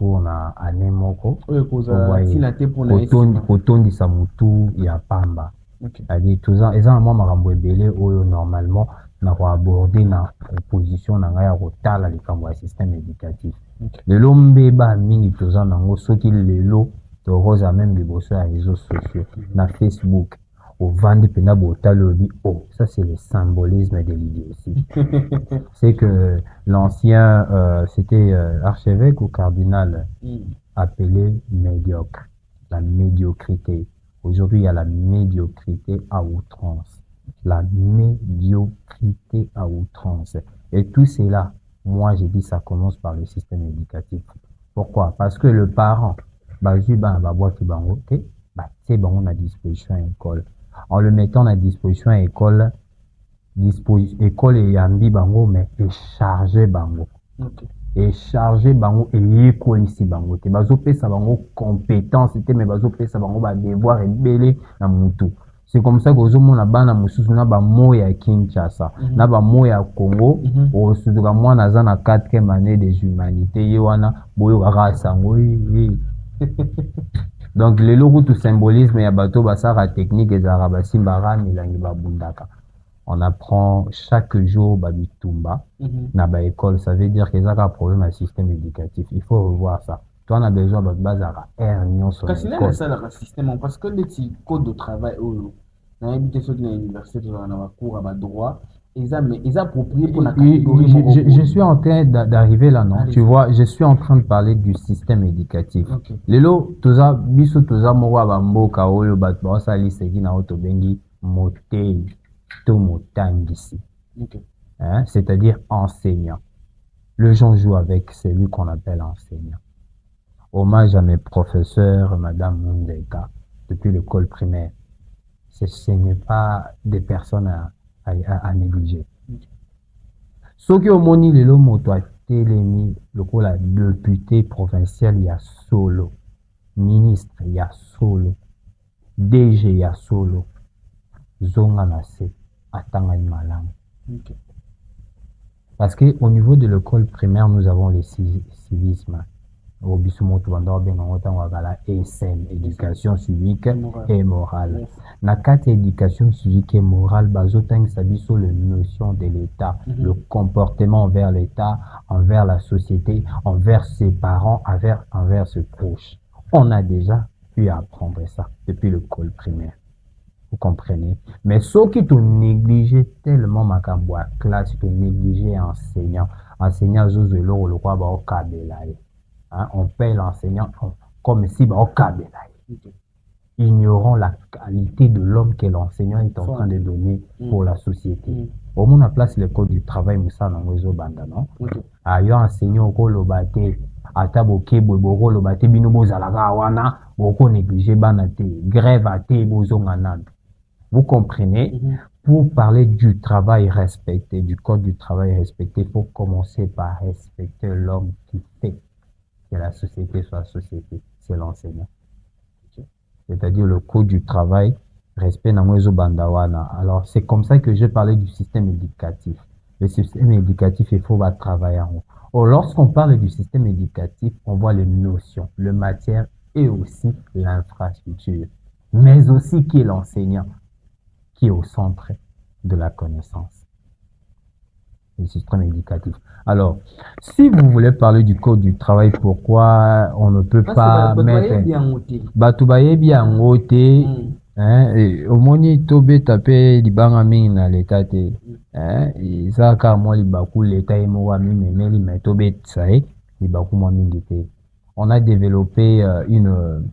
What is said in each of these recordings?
cours na année moko oyo koza tina te mpona kotondisa motu ya pamba. C'est-à-dire eza na mwa makambo ebele oyo normalement na koaborder na position na ngai ya kotala likambo ya système éducatif. Lelo mbeba mingi toza nango soki lelo tokoza même liboso ya réseaux sociaux na Facebook ovandi pena botala obi oh ça c'est le symbolisme de l'idiotie. C'est que l'ancien c'était archevêque ou cardinal appelé médiocre, la médiocrité. Aujourd'hui il y a la médiocrité à outrance, la médiocrité à outrance, et tout cela, moi j'ai dit ça commence par le système éducatif. Pourquoi? Parce que le parent bazui ba boîte bango te ba c'est bango na disposition à école. En le mettant à disposition à école, école et yambi bango mais et chargé bango. Et chargé bango et yekolisi bango te bazo pesa bango compétence te mais bazo pesa bango ba devoir ebele na mutu. C'est comme ça que ozomona bana mususu na ba moya ya Kinshasa na ba moya ya Congo osuduka mwana aza na 4e année des humanités ye wana boyo kaka sango donc lelo kutu symbolisme ya bato basaka technique ezalaka basimbaka milangi babundaka. On apprend chaque jour babitumba na ba école, ça veut dire qu'il y a un problème à système éducatif. Il faut revoir ça. Toi on a besoin de base à réunion sur l'école. Parce que là système parce que les codes de travail na habité sur l'université dans la cours à droit ils approprié pour la catégorie. Je suis en train d'arriver là, non? Allez, tu vois, je suis en train de parler du système éducatif. Lelo toza biso toza moko ba mboka oyo bat ba sali seki na auto bengi motei to motangisi. Hein? C'est-à-dire enseignant. Le gens joue avec celui qu'on appelle enseignant. Hommage à mes professeurs, Madame Mundeka, depuis l'école primaire. Ce n'est pas des personnes à négliger. Ce qui au moni lelo moto a telemi lokola député provincial ya solo, ministre ya solo, DG ya solo, zonga na se atanga malamu. Parce que au niveau de l'école primaire nous avons le civisme. Au bisumoto banda benga ngota ngala ESM, éducation civique et morale. Na kati éducation civique et morale bazotangisa biso le notion de l'État, le comportement envers l'État, envers la société, envers ses parents, envers ses proches. On a déjà pu apprendre ça depuis l'école primaire. Vous comprenez? Mais ceux qui t'ont négligé tellement makambo à classe, t'ont négligé enseignant. Enseignant zozelo le quoi ba okabelaye. Hein, on paye l'enseignant comme si au câble, ignorant la qualité de l'homme que l'enseignant est en train de donner pour la société. Au moins, on place le code du travail, Moussa Nangozo Banda, non? Ailleurs, enseignant au Kolobate, Ataboke, Boboro, Lobate, Binobo Zalaga, Wana, Boko négligé Banate, grève à Té, Bozonganad. Vous comprenez? Pour parler du travail respecté, du code du travail respecté, il faut commencer par respecter l'homme qui fait que la société soit société, c'est l'enseignant. C'est-à-dire le code du travail, respect Namwezo Bandawana. Alors c'est comme ça que j'ai parlé du système éducatif. Le système éducatif, il faut travailler en haut. Or, lorsqu'on parle du système éducatif, on voit les notions, le matière et aussi l'infrastructure. Mais aussi qui est l'enseignant, qui est au centre de la connaissance. Le système éducatif. Alors, si vous voulez parler du code du travail, pourquoi on ne peut pas mettre Batoubaye bien ngote, au moni tobe tapé libanga mingi na l'état te, ça car moi libaku l'état est moi mais mais tobe tsae libaku moi mingi te. On a développé une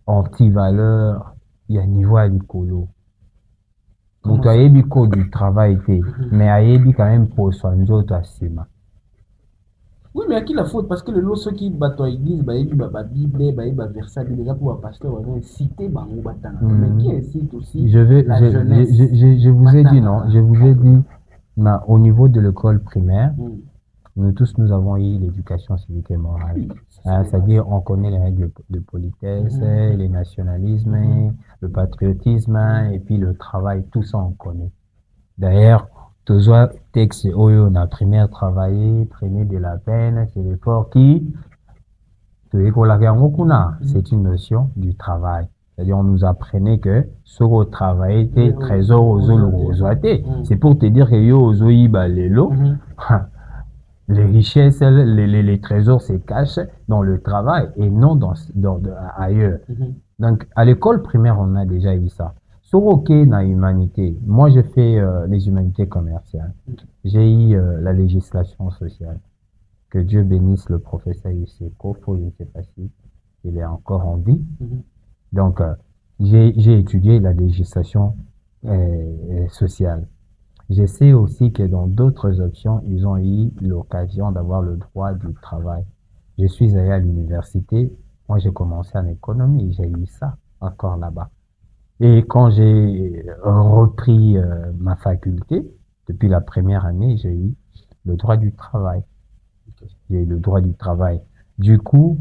antivaleur il y a niveau à l'écolo. Donc, il y a code du travail, mais il y a quand même pour soi, nous autres, oui, mais à qui la faute? Parce que le lot, ceux qui battent à l'église, il y a la Bible, il y a verset, déjà pour un pasteur, on a cité Bango Batana. Mais qui incite aussi la jeunesse? Je vous ai dit, non, je vous ai dit, au niveau de l'école primaire, nous tous, nous avons eu l'éducation civique et morale. C'est-à-dire, on connaît les règles de politesse, les nationalismes, le patriotisme, et puis le travail, tout ça, on connaît. D'ailleurs, tous les textes, on a primaire travailler, traîner de la peine, c'est l'effort qui C'est une notion du travail. C'est-à-dire, on nous apprenait que ce qu'on travaillait était trésor aux autres. C'est pour te dire que yo aux lelo, les richesses, les trésors se cachent dans le travail et non ailleurs. Donc, à l'école primaire, on a déjà eu ça. Sur OK, dans l'humanité, moi, j'ai fait les humanités commerciales. J'ai eu la législation sociale. Que Dieu bénisse le professeur Yusseko, je ne sais pas si il est encore en vie. Donc, j'ai étudié la législation sociale. Je sais aussi que dans d'autres options, ils ont eu l'occasion d'avoir le droit du travail. Je suis allé à l'université. Moi, j'ai commencé en économie. J'ai eu ça encore là-bas. Et quand j'ai repris ma faculté, depuis la première année, j'ai eu le droit du travail. J'ai eu le droit du travail. Du coup,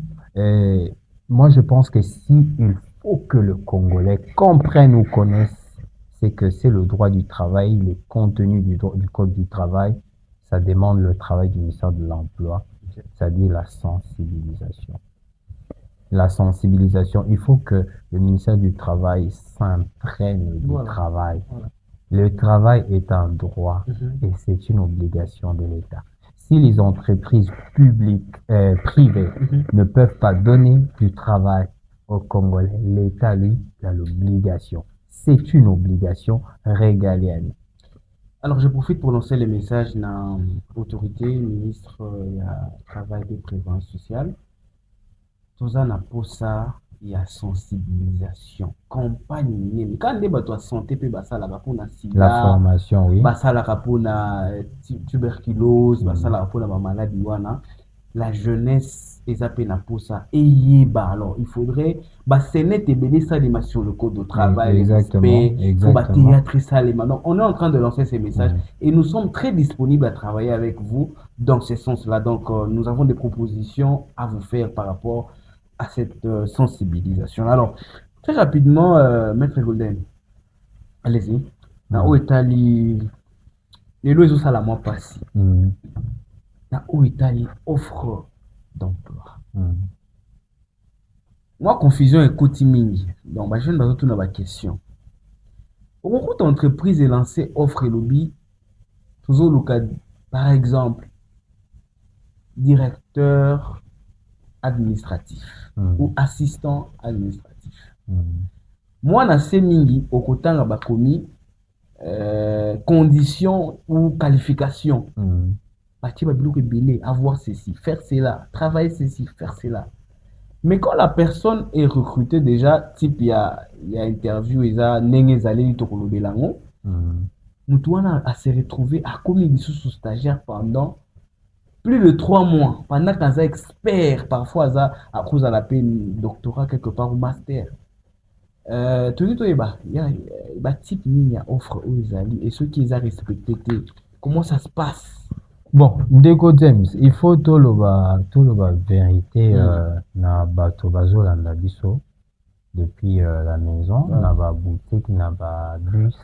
moi, je pense que si il faut que le Congolais comprenne ou connaisse, c'est que c'est le droit du travail, les contenus du Code du travail, ça demande le travail du ministère de l'Emploi, c'est-à-dire la sensibilisation. La sensibilisation, il faut que le ministère du Travail s'imprègne du travail. Le travail est un droit et c'est une obligation de l'État. Si les entreprises publiques, privées ne peuvent pas donner du travail aux Congolais, l'État, lui, a l'obligation. C'est une obligation régalienne. Alors, je profite pour lancer le message dans l'autorité, ministre du Travail et Prévoyance sociale. Tout ça n'a pas ça, il y a sensibilisation, campagne. Quand on a santé, la formation, oui. Tuberculose, la maladie, la jeunesse, ils appellent pour ça. Et alors, il faudrait, ça sur le code de travail, exactement. Théâtre, ça, donc, on est en train de lancer ces messages et nous sommes très disponibles à travailler avec vous dans ce sens-là. Donc, nous avons des propositions à vous faire par rapport à cette sensibilisation. Alors, très rapidement, Maître Golden, allez-y. Où est les lois ça la moins passé. Où est offre d'emploi. Moi, confusion et cotiming. Donc, je vais retourner à ma question. Beaucoup d'entreprises est lancé offre et lobby. Toujours le cas, par exemple, directeur administratif ou assistant administratif. Moi, na semingi au kotanga bakomi conditions ou qualifications. Bati babiloko ebele, avoir ceci, faire cela, travailler ceci, faire cela. Mais quand la personne est recrutée déjà, type il y a interview, il y a nengezali tokolobelango, mutuana a se retrouver à commis sous stagiaire pendant plus de 3 mois. Pendant qu'on est expert, parfois à cause de la peine doctorat quelque part ou master. Tout il y a type il y a offre aux Isali et ceux qui ont respecté. Comment ça se passe? Bon, Ndeko James, il faut tout le vérité na bato bazolanda biso depuis la maison, na ba boutique, na ba bus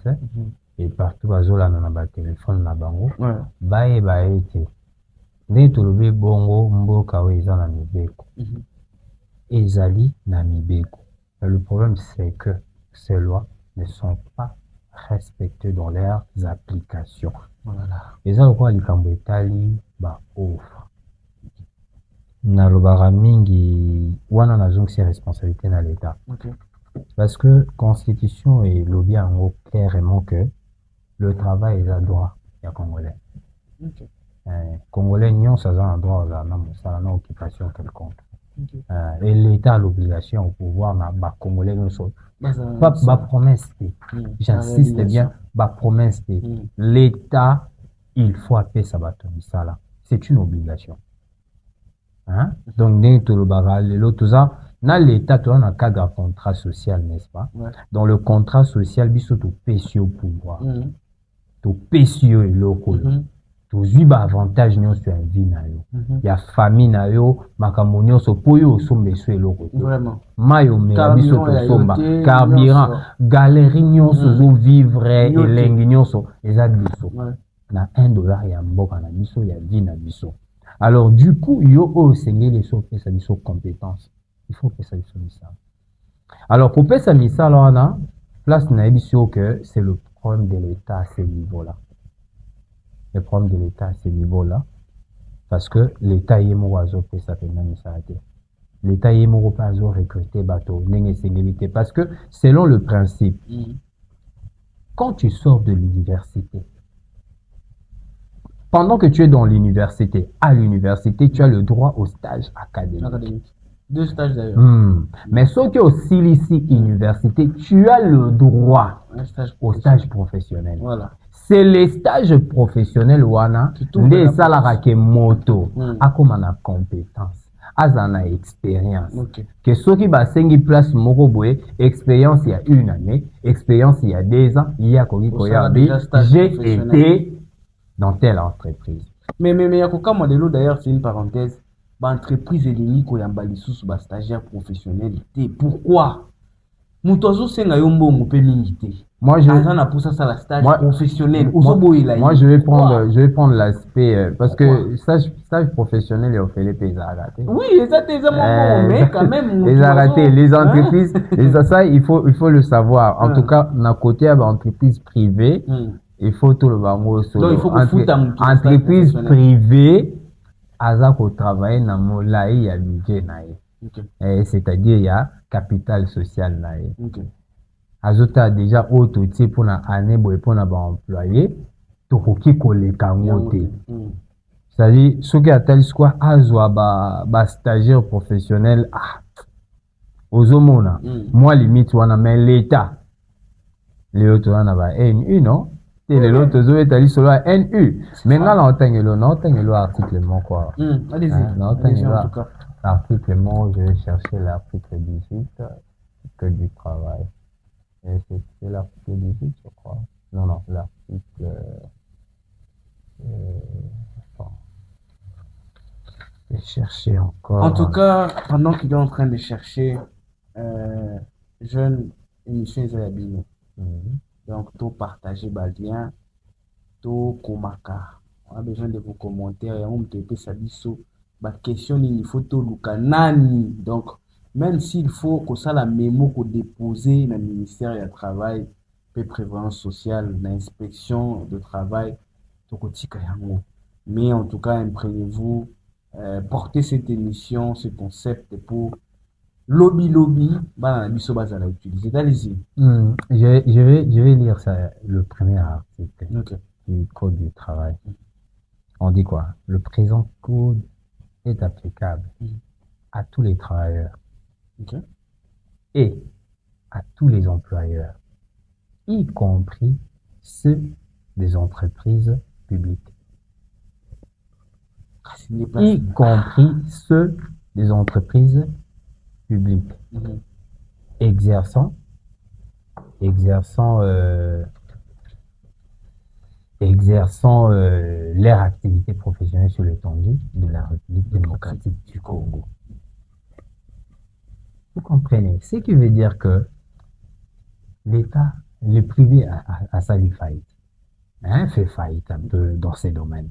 et partout bazolanda na ba téléphone na bango. Baye te. Nde tolobi bongo mboka oyo eza na mibeko. Ezali na mibeko. Le problème c'est que ces lois ne sont pas respectées dans leurs applications. Et ça, quoi, les Cambetali, offre. Nalobara mingi, wana na zong ses responsabilités dans l'État. Parce que Constitution et lobby en haut clairement que le travail est un droit, il y a Congolais. Congolais, non, ça a un droit, ça a une occupation quelconque. Et l'État a l'obligation au pouvoir, Congolais, nous sommes. Pas promesse, j'insiste bien, promesse, l'État, il faut appeler ça ça là. C'est une obligation. Donc, dans l'État, tu as un cadre contrat social, n'est-ce pas? Dans le contrat social, il faut payer au pouvoir. Tu payes au local. Tu as avantage sur la vie. Il y a famille, makambo so poyo sombe so eloko. Vraiment. Mayo mera biso to somba, carburant, galerie nyonso vivre elengi nyonso eza biso. Na $1 ya mboka na biso ya vie na biso. Alors, du coup, yo, oh, c'est les choses, ça dit compétences. Il faut que ça soit ça. Alors, pour faire ça, alors, on a, place, on a dit que c'est le problème de l'État à ce niveau-là. Le problème de l'État à ce niveau-là. Parce que l'État est mort à fait ça, même ça a été. L'État est mort à recruter bateau, n'engagé. Parce que, selon le principe, quand tu sors de l'université, pendant que tu es dans l'université, à l'université, tu as le droit au stage académique. 2 stages d'ailleurs. Mais sauf que aussi ici, université, tu as le droit au stage professionnel. Voilà. C'est les stages professionnels, wana, les salaires qui moto, à comme on a compétence, à on a expérience. Que ceux qui va 5 places mokoboé, expérience il y a 1 année, expérience il y a 2 ans, il y a j'ai été dans telle entreprise. Mais Yakoka Modelo, d'ailleurs, c'est une parenthèse. L'entreprise est l'unique qui a sous stagiaire professionnel. Pourquoi? Moi, je vais prendre l'aspect parce que stage professionnel et on fait les pays arrêtés. Oui, exactement, mais quand même les arrêtés, les entreprises, ça il faut le savoir. En tout cas, d'un côté entreprise privée, il faut tout le bango solo. Donc il faut que entreprise privée azako travailler na molai ya budget nae. C'est-à-dire il y a capital social nae. Azota déjà auto type pour na année boy pour na ba employé to koki koleka ngote. C'est-à-dire ce qui a tel quoi azwa ba stagiaire professionnel ozomona moi limite wana mais l'état les autres wana ba NU non et les autres zo etali solo à NU mais là l'entangelo article mon quoi. Allez-y. En tout cas l'article mon je vais chercher l'article 18 que du travail. C'est l'article 18 je crois. Non l'article je vais chercher encore. En tout cas, pendant qu'il est en train de chercher jeune émission Isabino. Donc, tout partager le lien, tout komaka. On a besoin de vos commentaires. Et on peut ça biso. Ma question, il faut tout lukanani. Donc, même s'il faut que ça la mémo qu'on déposer dans le ministère du Travail, de prévoyance sociale, l'inspection de travail, tout mais en tout cas, imprégnez-vous, portez cette émission, ce concept pour lobby, bah, utiliser. Allez-y. Je vais lire ça, le premier article du Code du travail. On dit quoi? Le présent code est applicable à tous les travailleurs et à tous les employeurs, y compris ceux des entreprises publiques. Y compris ceux des entreprises publiques exerçant leur activité professionnelle sur l'étendue de la République démocratique du Congo. Vous comprenez? Ce qui veut dire que l'État, le privé a sa faillite, fait faillite un peu dans ces domaines.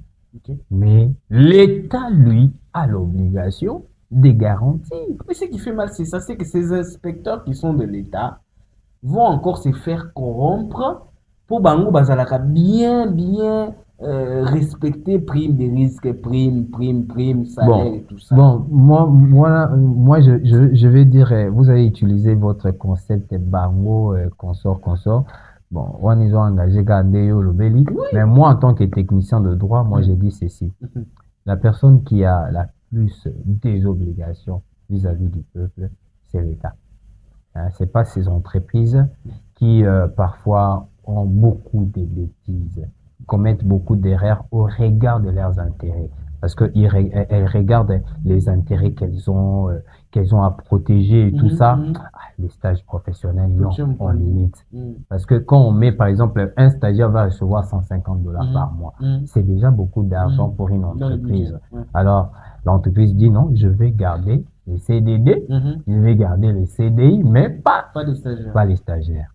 Mais l'État, lui, a l'obligation de garantir. Mais ce qui fait mal, c'est ça, c'est que ces inspecteurs qui sont de l'État vont encore se faire corrompre pour Bango Bazalaka bien respecter prime des risques, prime, salaire et tout ça. Bon, moi je vais dire, vous avez utilisé votre concept Bango, consort. Bon, ils ont engagé Gandéo Lobeli, mais moi en tant que technicien de droit, moi je dis ceci. La personne qui a la plus des obligations vis-à-vis du peuple, c'est l'État. C'est pas ces entreprises qui parfois ont beaucoup de bêtises, commettent beaucoup d'erreurs au regard de leurs intérêts. Parce qu'elles regardent les intérêts qu'elles ont à protéger et tout ça. Les stages professionnels, non, on limite. Parce que quand on met, par exemple, un stagiaire va recevoir $150 par mois, c'est déjà beaucoup d'argent pour une entreprise. Alors, l'entreprise dit non, je vais garder les CDD, je vais garder les CDI, mais pas les stagiaires.